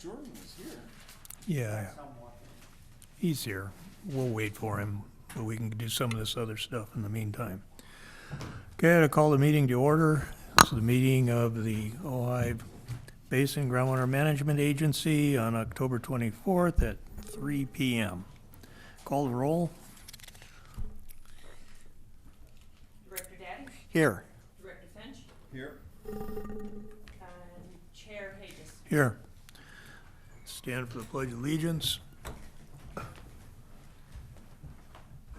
Jordan was here. Yeah, he's here. We'll wait for him so we can do some of this other stuff in the meantime. Okay, I call the meeting to order. This is the meeting of the Ojai Basin Groundwater Management Agency on October 24th at 3 p.m. Call the roll. Director Daddy? Here. Director Finch? Here. Chair Hages? Here. Stand for the Pledge of Allegiance.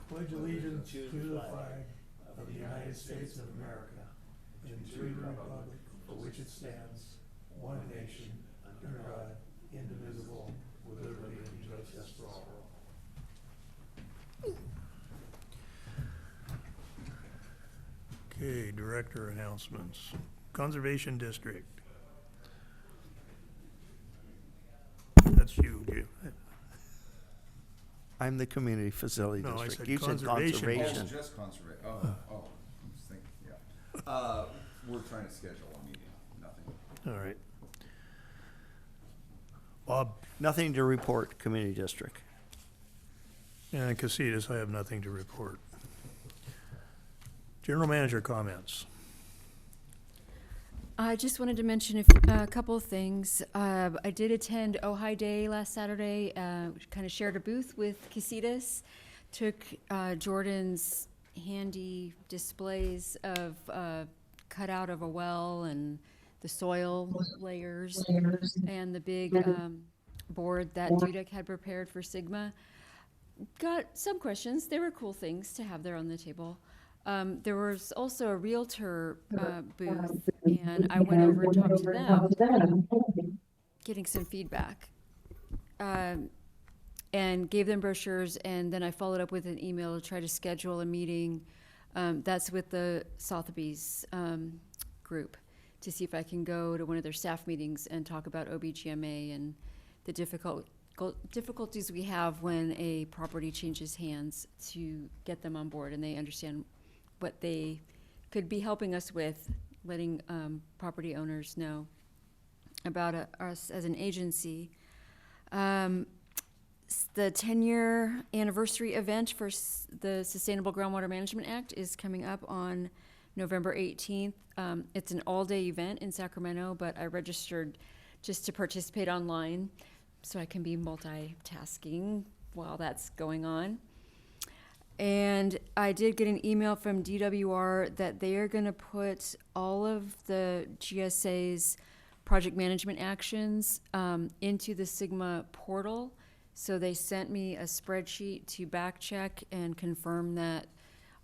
Pledge allegiance to the flag of the United States of America and to the republic for which it stands, one nation, under God, indivisible, with liberty and justice for all. Okay, director announcements. Conservation District. That's you, Jim. I'm the community facility No, I district. said You said conservation. Oh, conservation. just conservation. Oh, I was thinking, yeah. We're trying to schedule a meeting, nothing. All right. Bob Nothing to report, community district. and Casitas, I have nothing to report. General manager comments. I just wanted to mention a couple of things. I did attend Ojai Day last Saturday, kind of shared a booth with Casitas, took Jordan's handy displays of cutout of a well and the soil layers and the big board that Dudek had prepared for Sigma. Got some questions. They were cool things to have there on the table. There was also a realtor booth, and I went over and talked to them, getting some feedback, and gave them brochures, and then I followed up with an email to try to schedule a meeting. That's with the Sotheby's group, to see if I can go to one of their staff meetings and talk about OBGMA and the difficulties we have when a property changes hands to get them on board and they understand what they could be helping us with, letting property owners know about us as an agency. The 10-year anniversary event for the Sustainable Groundwater Management Act is coming up on November 18th. It's an all-day event in Sacramento, but I registered just to participate online so I can be multitasking while that's going on. And I did get an email from DWR that they are going to put all of the GSA's project management actions into the Sigma portal. So they sent me a spreadsheet to back check and confirm that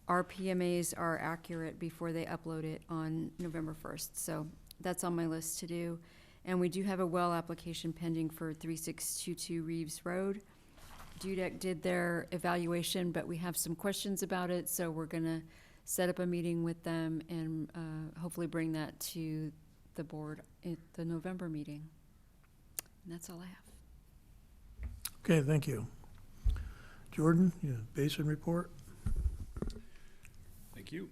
our PMAs are accurate before they upload it on November 1st. So that's on my list to do. And we do have a well application pending for 3622 Reeves Road. Dudek did their evaluation, but we have some questions about it, so we're going to set up a meeting with them and hopefully bring that to the board at the November meeting. And that's all I have. Okay, thank you. Jordan, you have basin report? Thank you.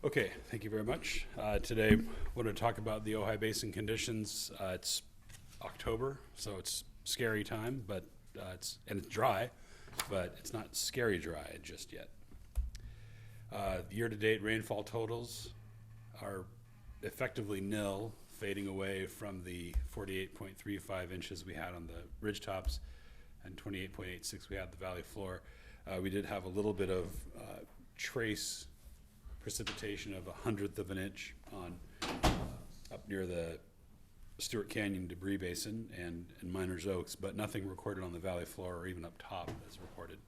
Okay, thank you very much. Today, I want to talk about the Ojai Basin conditions. It's October, so it's scary time, but it's dry, but it's not scary dry just yet. Year-to-date rainfall totals are effectively nil, fading away from the 48.35 inches we had on the ridge tops and 28.86 we had the valley floor. We did have a little bit of trace precipitation of 1/100 of an inch on up near the Stewart Canyon debris basin and Miners Oaks, but nothing recorded on the valley floor or even up top as reported.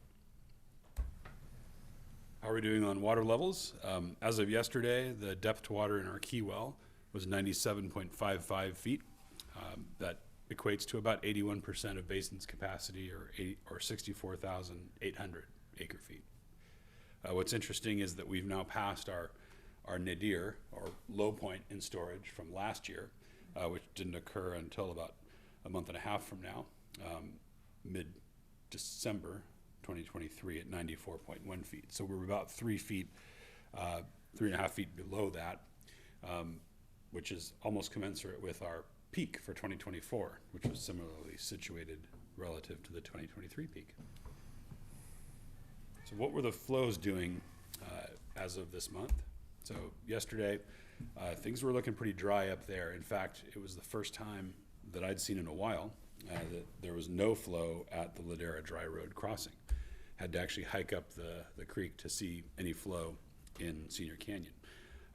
How are we doing on water levels? As of yesterday, the depth to water in our key well was 97.55 feet. That equates to about 81% of basin's capacity, or 64,800 acre feet. What's interesting is that we've now passed our nadir, or low point in storage from last year, which didn't occur until about a month and a half from now, mid-December 2023 at 94.1 feet. So we're about 3 feet, 3.5 feet below that, which is almost commensurate with our peak for 2024, which was similarly situated relative to the 2023 peak. So what were the flows doing as of this month? So yesterday, things were looking pretty dry up there. In fact, it was the first time that I'd seen in a while that there was no flow at the Ladera Dry Road crossing. Had to actually hike up the creek to see any flow in Senior Canyon.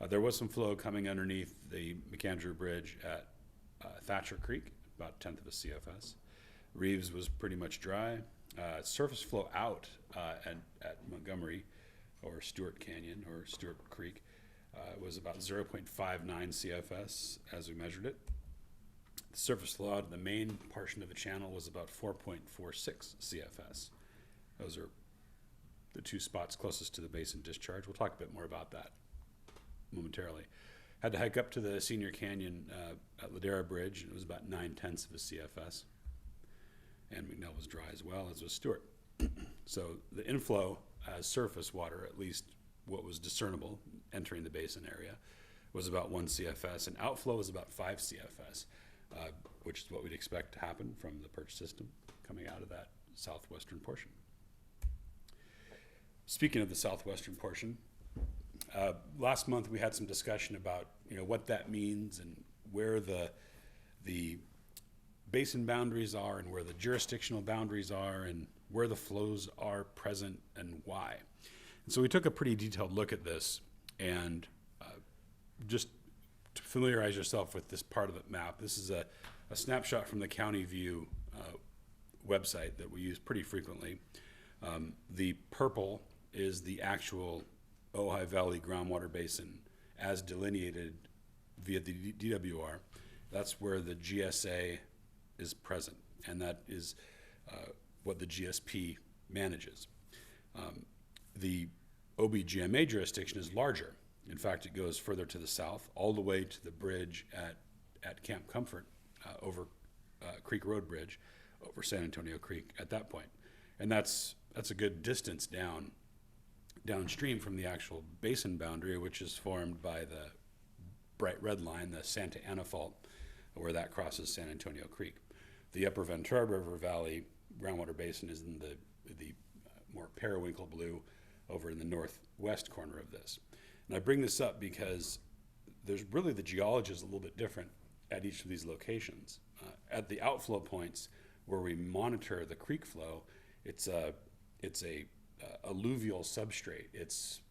There was some flow coming underneath the McAndrew Bridge at Thatcher Creek, about 1/10 of a CFS. Reeves was pretty much dry. Surface flow out at Montgomery, or Stewart Canyon, or Stewart Creek, was about 0.59 CFS as we measured it. The surface flow out of the main portion of the channel was about 4.46 CFS. Those are the two spots closest to the basin discharge. We'll talk a bit more about that momentarily. Had to hike up to the Senior Canyon at Ladera Bridge, and it was about 9/10 of a CFS. And McNell was dry as well, as was Stewart. So the inflow as surface water, at least what was discernible entering the basin area, was about 1 CFS, and outflow was about 5 CFS, which is what we'd expect to happen from the perch system coming out of that southwestern portion. Speaking of the southwestern portion, last month we had some discussion about what that means and where the basin boundaries are and where the jurisdictional boundaries are and where the flows are present and why. And so we took a pretty detailed look at this, and just to familiarize yourself with this part of the map, this is a snapshot from the County View website that we use pretty frequently. The purple is the actual Ojai Valley groundwater basin as delineated via the DWR. That's where the GSA is present, and that is what the GSP manages. The OBGMA jurisdiction is larger. In fact, it goes further to the south, all the way to the bridge at Camp Comfort, over Creek Road Bridge, over San Antonio Creek at that point. And that's a good distance downstream from the actual basin boundary, which is formed by the bright red line, the Santa Ana Fault, where that crosses San Antonio Creek. The upper Ventura River Valley groundwater basin is in the more periwinkle blue over in the northwest corner of this. And I bring this up because there's really the geology is a little bit different at each of these locations. At the outflow points where we monitor the creek flow, it's a alluvial substrate. It's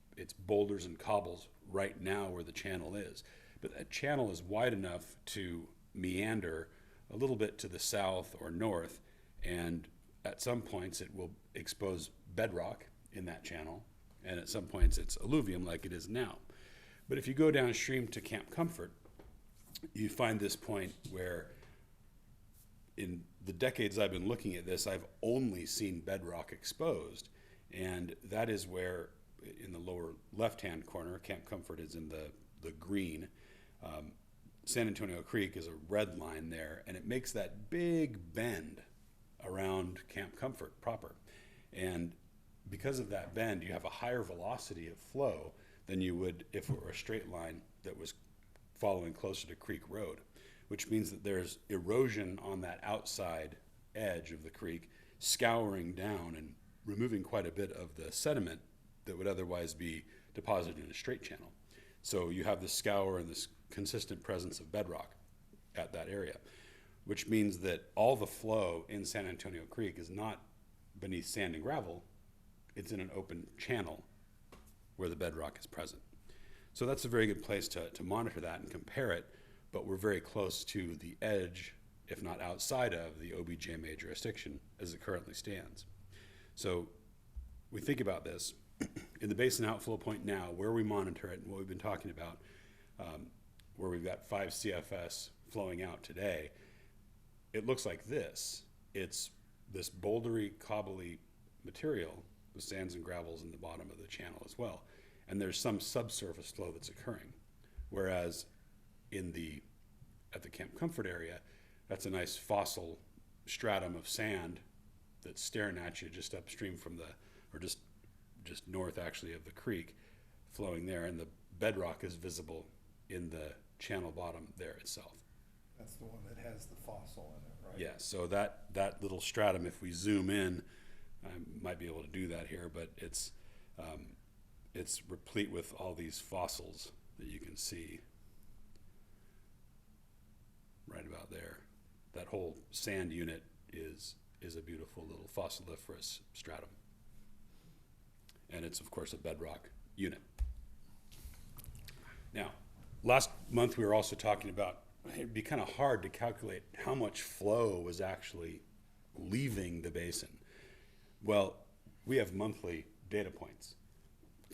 boulders and cobbles right now where the channel is. But that channel is wide enough to meander a little bit to the south or north, and at some points it will expose bedrock in that channel, and at some points it's alluvium like it is now. But if you go downstream to Camp Comfort, you find this point where in the decades I've been looking at this, I've only seen bedrock exposed, and that is where in the lower left-hand corner, Camp Comfort is in the green. San Antonio Creek is a red line there, and it makes that big bend around Camp Comfort proper. And because of that bend, you have a higher velocity of flow than you would if it were a straight line that was following closer to Creek Road, which means that there's erosion on that outside edge of the creek, scouring down and removing quite a bit of the sediment that would otherwise be deposited in a straight channel. So you have this scour and this consistent presence of bedrock at that area, which means that all the flow in San Antonio Creek is not beneath sand and gravel, it's in an open channel where the bedrock is present. So that's a very good place to monitor that and compare it, but we're very close to the edge, if not outside of the OBGMA jurisdiction as it currently stands. So we think about this in the basin outflow point now, where we monitor it and what we've been talking about, where we've got 5 CFS flowing out today, it looks like this. It's this bouldery, cobbly material with sands and gravels in the bottom of the channel as well. And there's some subsurface flow that's occurring. Whereas at the Camp Comfort area, that's a nice fossil stratum of sand that's staring at you just upstream from or just north actually of the creek flowing there, and the bedrock is visible in the channel bottom there itself. That's the one that has the fossil in it, right? Yeah, so that little stratum, if we zoom in, I might be able to do that here, but it's replete with all these fossils that you can see right about there. That whole sand unit is a beautiful little fossiliferous stratum. And it's, of course, a bedrock unit. Now, last month we were also talking about it'd be kind of hard to calculate how much flow was actually leaving the basin. Well, we have monthly data points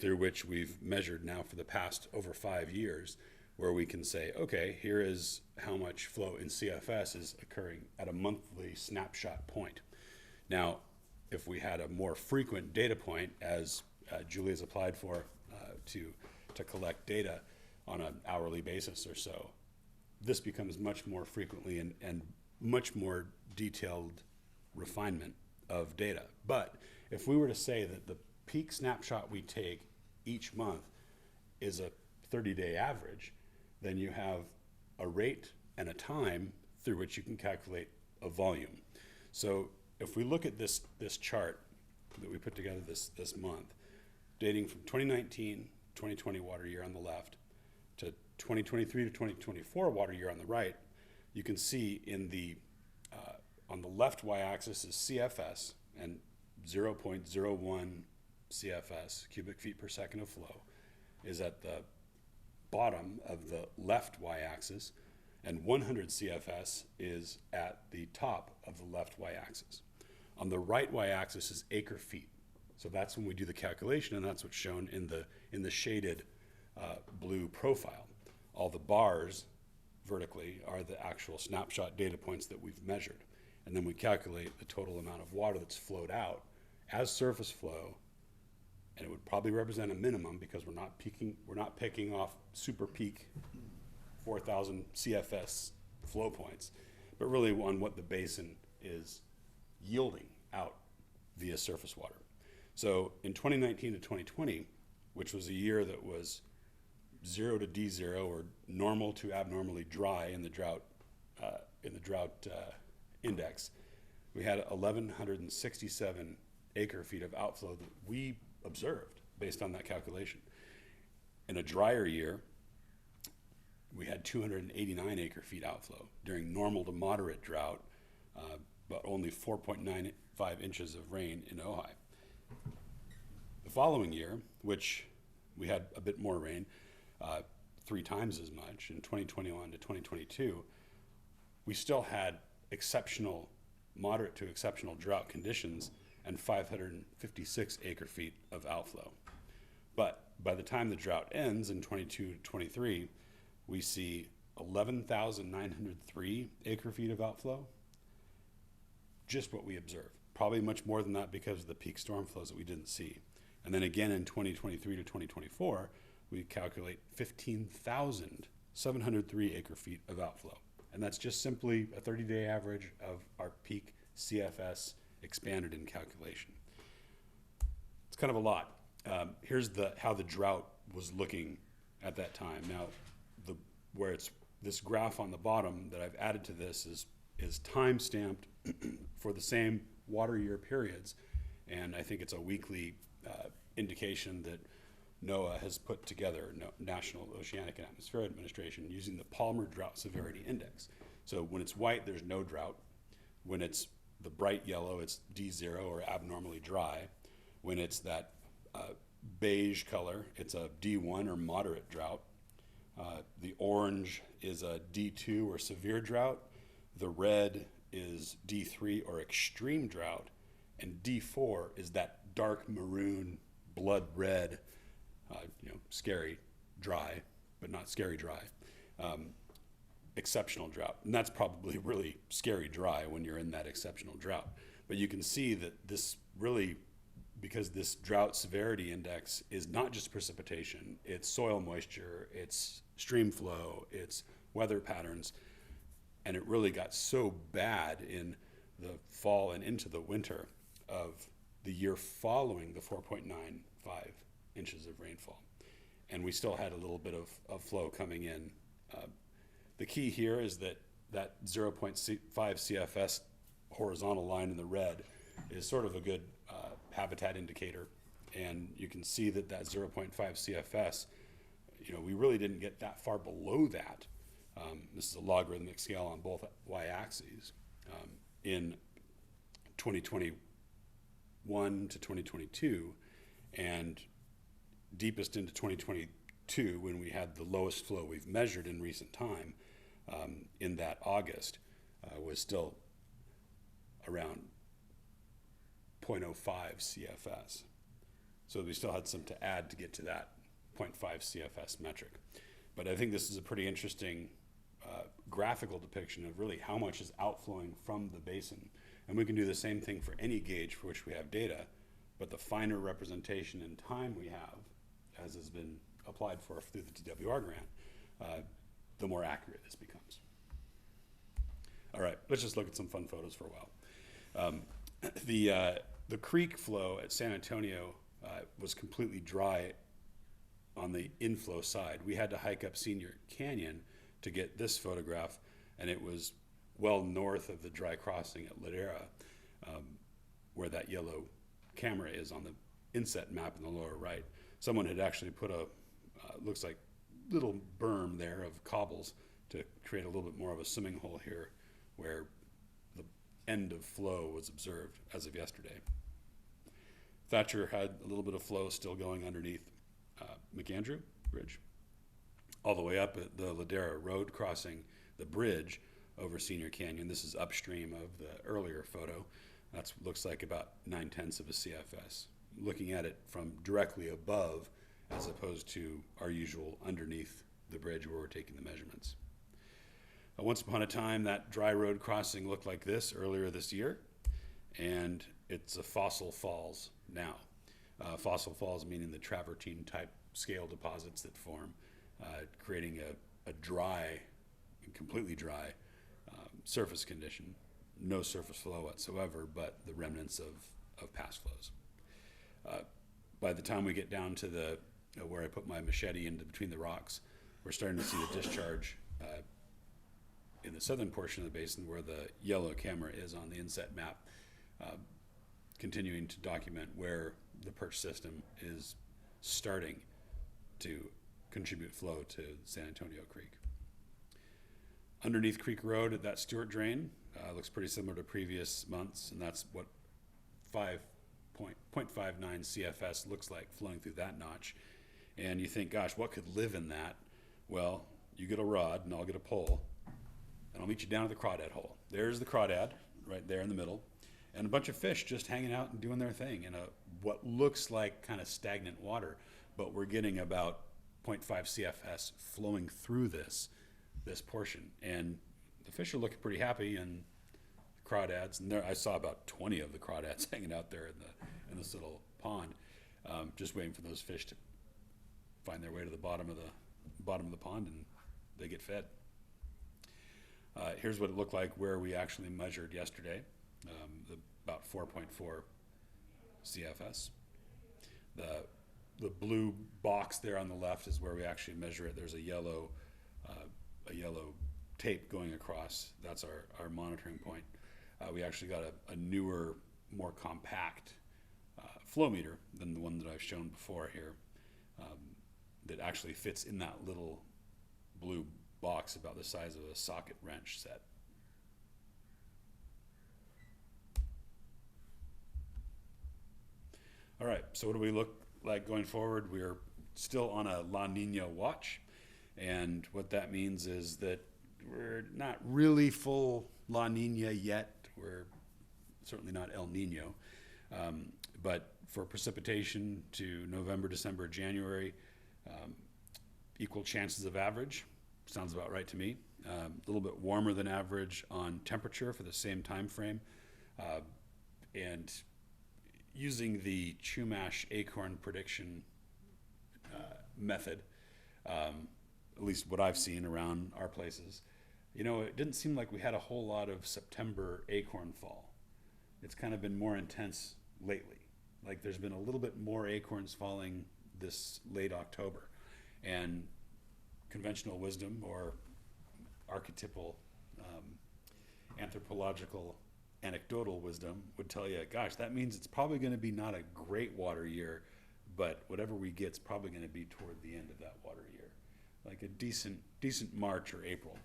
through which we've measured now for the past over 5 years, where we can say, okay, here is how much flow in CFS is occurring at a monthly snapshot point. Now, if we had a more frequent data point, as Julia's applied for to collect data on an hourly basis or so, this becomes much more frequently and much more detailed refinement of data. But if we were to say that the peak snapshot we take each month is a 30-day average, then you have a rate and a time through which you can calculate a volume. So if we look at this chart that we put together this month, dating from 2019, 2020 water year on the left to 2023 to 2024 water year on the right, you can see in on the left y-axis is CFS, and 0.01 CFS, cubic feet per second of flow, is at the bottom of the left y-axis, and 100 CFS is at the top of the left y-axis. On the right y-axis is acre feet. So that's when we do the calculation, and that's what's shown in the shaded blue profile. All the bars vertically are the actual snapshot data points that we've measured. And then we calculate the total amount of water that's flowed out as surface flow, and it would probably represent a minimum because we're not picking off super peak 4,000 CFS flow points, but really on what the basin is yielding out via surface water. So in 2019 to 2020, which was a year that was 0 to D0 or normal to abnormally dry in the drought index, we had 1,167 acre feet of outflow that we observed based on that calculation. In a drier year, we had 289 acre feet outflow during normal to moderate drought, but only 4.95 inches of rain in Ojai. The following year, which we had a bit more rain, 3 times as much, in 2021 to 2022, we still had moderate to exceptional drought conditions and 556 acre feet of outflow. But by the time the drought ends in 22 to 23, we see 11,903 acre feet of outflow, just what we observed. Probably much more than that because of the peak storm flows that we didn't see. And then again in 2023 to 2024, we calculate 15,703 acre feet of outflow. And that's just simply a 30-day average of our peak CFS expanded in calculation. It's kind of a lot. Here's how the drought was looking at that time. Now, where it's this graph on the bottom that I've added to this is time stamped for the same water year periods, and I think it's a weekly indication that NOAA has put together, National Oceanic and Atmospheric Administration, using the Palmer Drought Severity Index. So when it's white, there's no drought. When it's the bright yellow, it's D0 or abnormally dry. When it's that beige color, it's a D1 or moderate drought. The orange is a D2 or severe drought. The red is D3 or extreme drought. And D4 is that dark maroon, blood red, scary dry, but not scary dry, exceptional drought. And that's probably really scary dry when you're in that exceptional drought. But you can see that this really because this drought severity index is not just precipitation, it's soil moisture, it's stream flow, it's weather patterns. And it really got so bad in the fall and into the winter of the year following the 4.95 inches of rainfall. And we still had a little bit of flow coming in. The key here is that 0.5 CFS horizontal line in the red is sort of a good habitat indicator. And you can see that 0.5 CFS, we really didn't get that far below that. This is a logarithmic scale on both y-axes. In 2021 to 2022, and deepest into 2022, when we had the lowest flow we've measured in recent time, in that August, was still around 0.05 CFS. So we still had some to add to get to that 0.5 CFS metric. But I think this is a pretty interesting graphical depiction of really how much is outflowing from the basin. And we can do the same thing for any gauge for which we have data, but the finer representation in time we have, as has been applied for through the TWR grant, the more accurate this becomes. All right, let's just look at some fun photos for a while. The creek flow at San Antonio was completely dry on the inflow side. We had to hike up Senior Canyon to get this photograph, and it was well north of the dry crossing at Ladera, where that yellow camera is on the inset map in the lower right. Someone had actually put a, looks like little berm there of cobbles to create a little bit more of a swimming hole here where the end of flow was observed as of yesterday. Thatcher had a little bit of flow still going underneath McAndrew Bridge. All the way up at the Ladera Road crossing the bridge over Senior Canyon. This is upstream of the earlier photo. That looks like about 0.9 of a CFS. Looking at it from directly above as opposed to our usual underneath the bridge where we're taking the measurements. Once upon a time, that dry road crossing looked like this earlier this year, and it's a fossil falls now. Fossil falls meaning the travertine type scale deposits that form, creating a dry, completely dry surface condition. No surface flow whatsoever, but the remnants of past flows. By the time we get down to the where I put my machete into between the rocks, we're starting to see the discharge in the southern portion of the basin where the yellow camera is on the inset map, continuing to document where the perch system is starting to contribute flow to San Antonio Creek. Underneath Creek Road at that Stewart drain looks pretty similar to previous months, and that's what 0.59 CFS looks like flowing through that notch. And you think, gosh, what could live in that? Well, you get a rod and I'll get a pole, and I'll meet you down at the crawdad hole. There's the crawdad right there in the middle, and a bunch of fish just hanging out and doing their thing in what looks like kind of stagnant water, but we're getting about 0.5 CFS flowing through this portion, and the fish are looking pretty happy, and the crawdads, and there I saw about 20 of the crawdads hanging out there in this little pond, just waiting for those fish to find their way to the bottom of the pond, and they get fed. Here's what it looked like where we actually measured yesterday, about 4.4 CFS. The blue box there on the left is where we actually measure it. There's a yellow tape going across. That's our monitoring point. We actually got a newer, more compact flow meter than the one that I've shown before here, that actually fits in that little blue box about the size of a socket wrench set. All right, so what do we look like going forward? We're still on a La Nina watch, and what that means is that we're not really full La Nina yet. We're certainly not El Nino, but for precipitation to November, December, January, equal chances of average. Sounds about right to me. A little bit warmer than average on temperature for the same time frame, and using the Chumash acorn prediction method, at least what I've seen around our places, you know, it didn't seem like we had a whole lot of September acorn fall. It's kind of been more intense lately. Like there's been a little bit more acorns falling this late October. And conventional wisdom or archetypal anthropological anecdotal wisdom would tell you, gosh, that means it's probably going to be not a great water year, but whatever we get is probably going to be toward the end of that water year, like a decent March or April,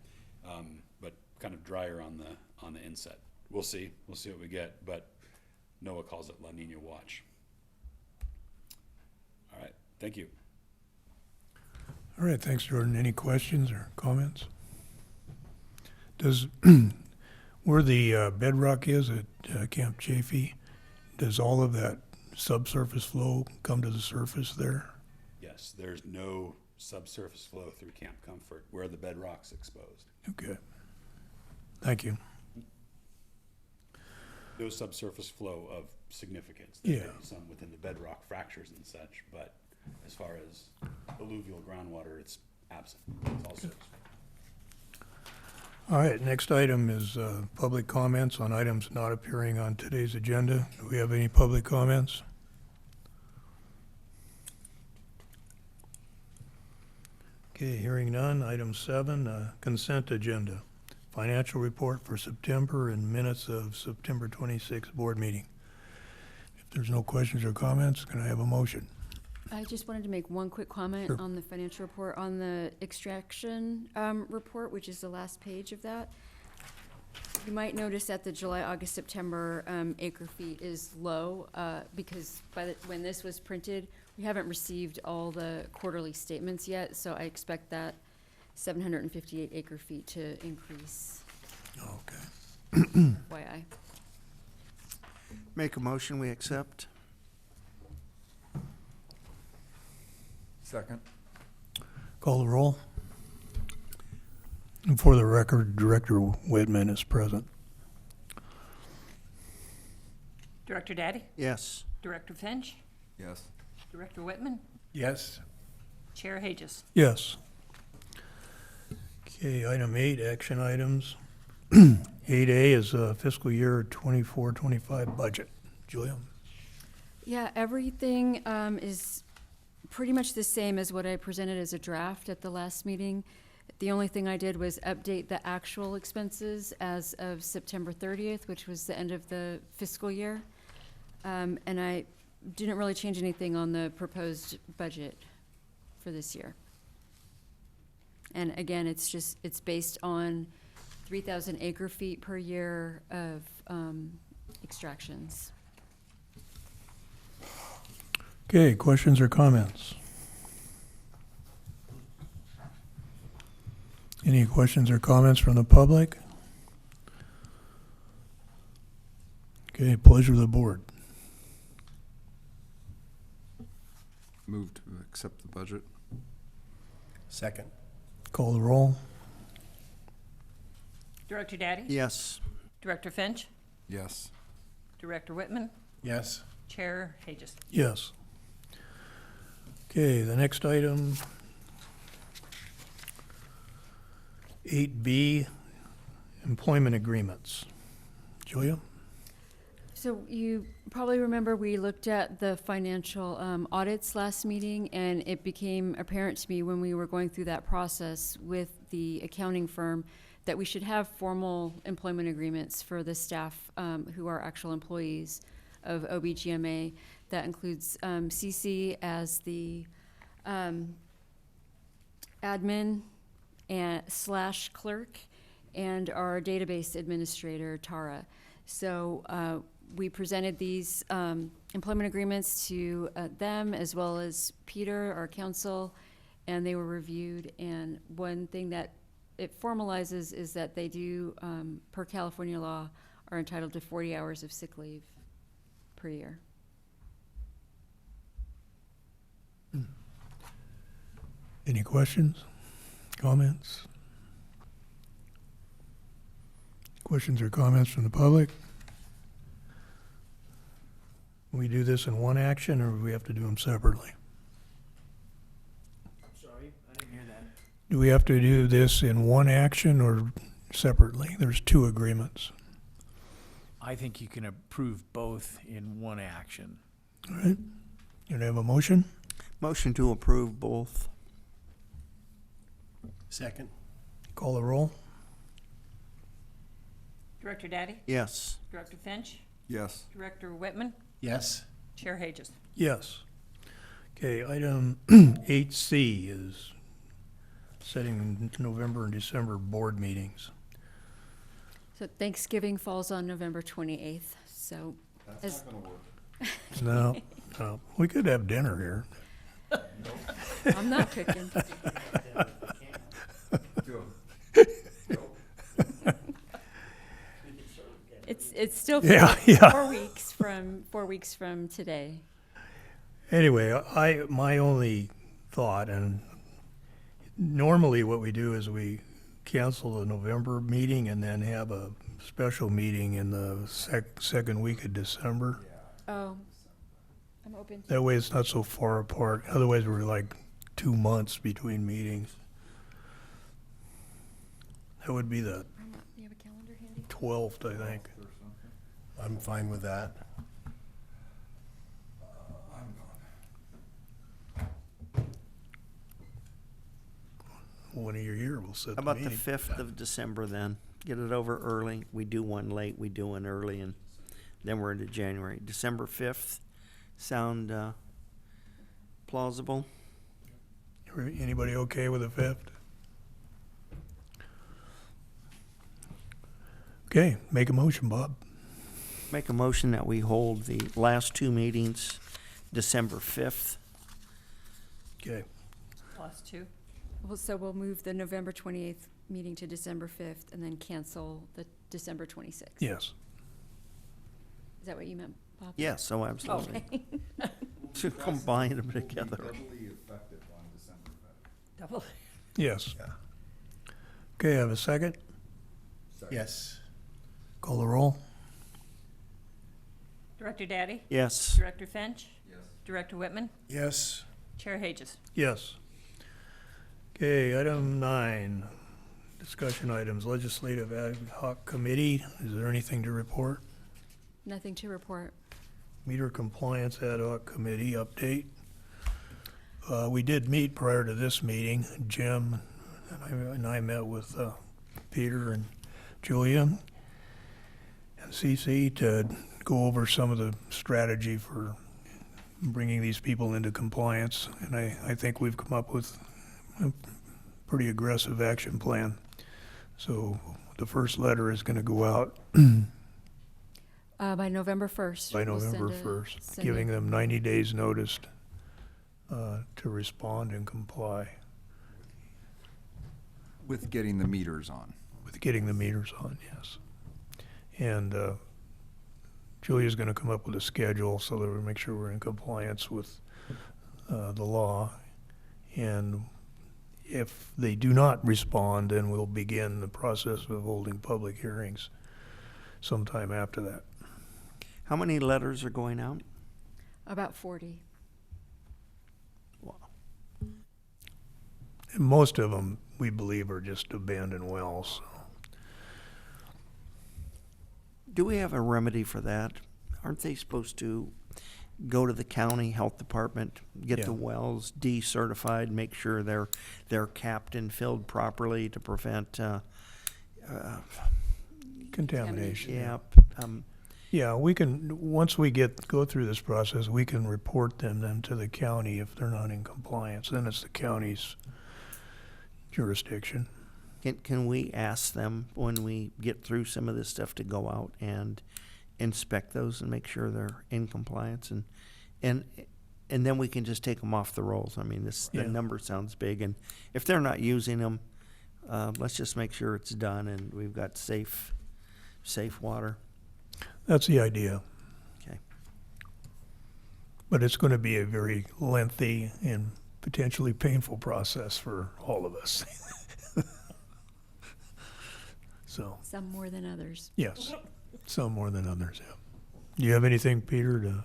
but kind of drier on the inset. We'll see what we get, but NOAA calls it La Nina watch. All right, thank you. All right, thanks, Jordan. Any questions or comments? Does, where the bedrock is at Camp Chaffee, does all of that subsurface flow come to the surface there? Yes, there's no subsurface flow through Camp Comfort where the bedrock's exposed. Okay. Thank you. No subsurface flow of significance. There may Yeah. be some within the bedrock fractures and such, but as far as alluvial groundwater, it's absent. It's all surface. All right, next item is public comments on items not appearing on today's agenda. Do we have any public comments? Okay, hearing none. Item 7, consent agenda. Financial report for September and minutes of September 26th board meeting. If there's no questions or comments, can I have a motion? I just wanted to make one quick comment Sure. on the financial report, on the extraction report, which is the last page of that. You might notice that the July, August, September acre feet is low because when this was printed, we haven't received all the quarterly statements yet, so I expect that 758 acre feet to increase. Okay. FYI. Make a motion, we accept. Second. Call the roll. And for the record, Director Whitman is present. Director Daddy, Yes. Director Finch, Yes. Director Whitman, Yes. Chair Hages. Yes. Okay, item 8, action items. 8A is fiscal year 24-25 budget. Julia? Yeah, everything is pretty much the same as what I presented as a draft at the last meeting. The only thing I did was update the actual expenses as of September 30th, which was the end of the fiscal year. And I didn't really change anything on the proposed budget for this year. And again, it's based on 3,000 acre feet per year of extractions. Okay, questions or comments? Any questions or comments from the public? Okay, pleasure of the board. Move to accept the budget. Second. Call the roll. Director Daddy, Yes. Director Finch, Yes. Director Whitman, Yes. Chair Hages. Yes. Okay, the next item, 8B, employment agreements. Julia? So you probably remember we looked at the financial audits last meeting, and it became apparent to me when we were going through that process with the accounting firm that we should have formal employment agreements for the staff who are actual employees of OBGMA. That includes CC as the admin and / clerk, and our database administrator, Tara. So we presented these employment agreements to them as well as Peter, our counsel, and they were reviewed. And one thing that it formalizes is that they do, per California law, are entitled to 40 hours of sick leave per year. Any questions, comments? Questions or comments from the public? We do this in one action, or do we have to do them separately? Sorry, I didn't hear that. Do we have to do this in one action or separately? There's two agreements. I think you can approve both in one action. All right. You have a motion? Motion to approve both. Second. Call the roll? Director Daddy, Yes. Director Finch, Yes. Director Whitman, Yes. Chair Hages. Yes. Okay, item 8C is setting November and December board meetings. So Thanksgiving falls on November 28th, so That's Is- not gonna work. No, no, we could have dinner here. I'm not cooking. Do It's still Yeah, yeah. 4 weeks from today. Anyway, my only thought, and normally what we do is we cancel the November meeting and then have a special meeting in the second week of December. Oh, I'm open to. That way it's not so far apart. Otherwise, we're like 2 months between meetings. That would be the You have a calendar handy? 12th, I think. or something. I'm fine with that. I'm gone. When you're here, we'll set How the about the meeting. 5th of December then? Get it over early. We do one late, we do one early, and then we're into January. December 5th, sound plausible? Anybody okay with the 5th? Okay, make a motion, Bob. Make a motion that we hold the last two meetings December 5th. Okay, Last two. Well, so we'll move the November 28th meeting to December 5th and then cancel the December 26th. yes. Is that what you meant, Bob? Yes, oh, absolutely. Okay. To combine them Will be together. doubly effective on December 5th. Double. Yes. Yeah. Okay, have a second? Yes. Call the roll? Director Daddy, Yes. Director Finch, Yes. Director Whitman, Yes. Chair Hages. Yes. Okay, item 9, discussion items, legislative ad hoc committee. Is there anything to report? Nothing to report. Meter compliance ad hoc committee update. We did meet prior to this meeting. Jim and I met with Peter and Julia and Cece to go over some of the strategy for bringing these people into compliance. And I think we've come up with a pretty aggressive action plan. So the first letter is going to go out By November 1st. by we'll send November a- 1st, send giving a- them 90 days notice to respond and comply With getting the meters on. with getting the meters on, yes. And Julia's going to come up with a schedule so that we make sure we're in compliance with the law. And if they do not respond, then we'll begin the process of holding public hearings sometime after that. How many letters are going out? About 40. And most of them, we believe, are just abandoned wells. Do we have a remedy for that? Aren't they supposed to go to the county health department, get Yeah. the wells decertified, make sure they're capped and filled properly to prevent, Contamination. yep, Yeah, we can, once we go through this process, we can report them then to the county if they're not in compliance. Then it's the county's jurisdiction. Can we ask them when we get through some of this stuff to go out and inspect those and make sure they're in compliance and then we can just take them off the rolls? I mean, the Yeah. number sounds big, and if they're not using them, let's just make sure it's done and we've got safe water. That's the idea. Okay. But it's going to be a very lengthy and potentially painful process for all of us. So, Some more than others. yes, some more than others, yeah. Do you have anything, Peter, to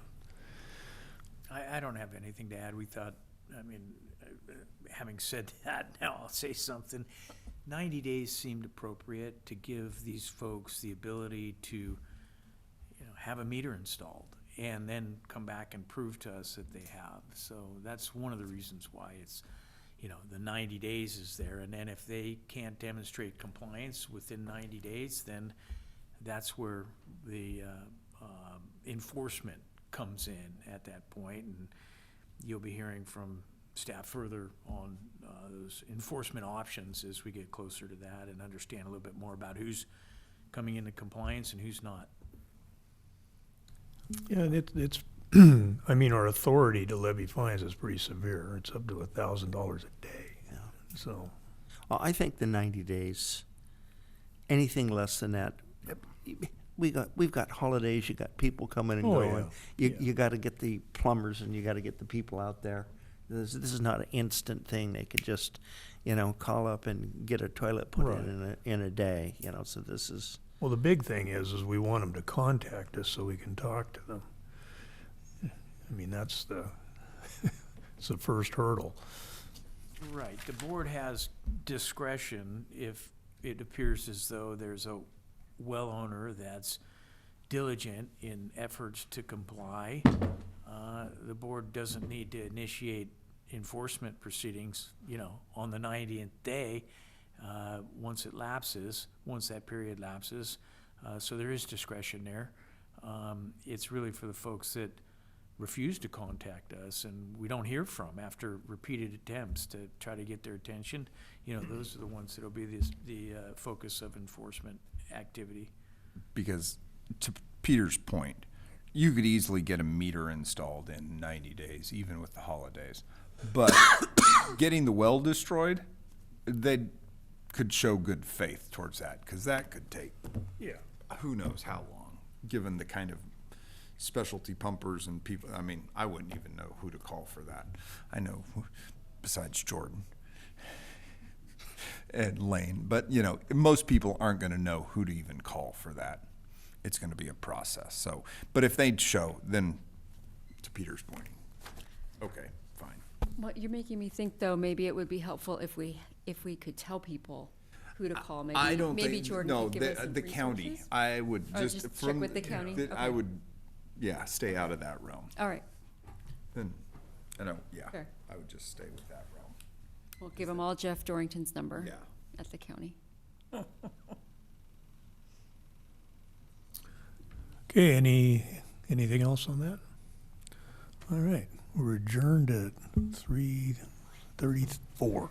I don't have anything to add. We thought, I mean, having said that, now I'll say something. 90 days seemed appropriate to give these folks the ability to, you know, have a meter installed and then come back and prove to us that they have. So that's one of the reasons why it's, you know, the 90 days is there. And then if they can't demonstrate compliance within 90 days, then that's where the enforcement comes in at that point. And you'll be hearing from staff further on those enforcement options as we get closer to that and understand a little bit more about who's coming into compliance and who's not. Yeah, and it's, I mean, our authority to levy fines is pretty severe. It's up to $1,000 a day. Yeah. So, Well, I think the 90 days, anything less than that, we've got holidays, you got people coming and Oh, going. yeah. You got to get the plumbers and you got to get the people out there. This is not an instant thing. They could just, you know, call up and get a toilet put Right. in a day, you know, so this is, well, the big thing is we want them to contact us so we can talk to them. I mean, that's it's the first hurdle. Right, the board has discretion if it appears as though there's a well owner that's diligent in efforts to comply. The board doesn't need to initiate enforcement proceedings, you know, on the 90th day, once that period lapses. So there is discretion there. It's really for the folks that refuse to contact us and we don't hear from after repeated attempts to try to get their attention. You know, those are the ones that'll be the focus of enforcement activity. Because to Peter's point, you could easily get a meter installed in 90 days, even with the holidays. But getting the well destroyed, they could show good faith towards that, because that could take who knows how long, given the kind of specialty pumpers and people. I mean, I wouldn't even know who to call for that. I know besides Jordan and Lane, but you know, most people aren't going to know who to even call for that. It's going to be a process. So, but if they'd show, then to Peter's point, okay, fine. Well, you're making me think, though, maybe it would be helpful if we could tell people who to call. Maybe, I don't maybe think, Jordan no, could give us some the county, resources? I would Oh, just, just check from. with the county? I Okay. would, yeah, stay out of that realm. All right, Then, I know, yeah, Fair. I would just stay with that realm. we'll give them all Jeff Dorrington's number Yeah. at the county. Okay, anything else on that? All right, we're adjourned at 3:34.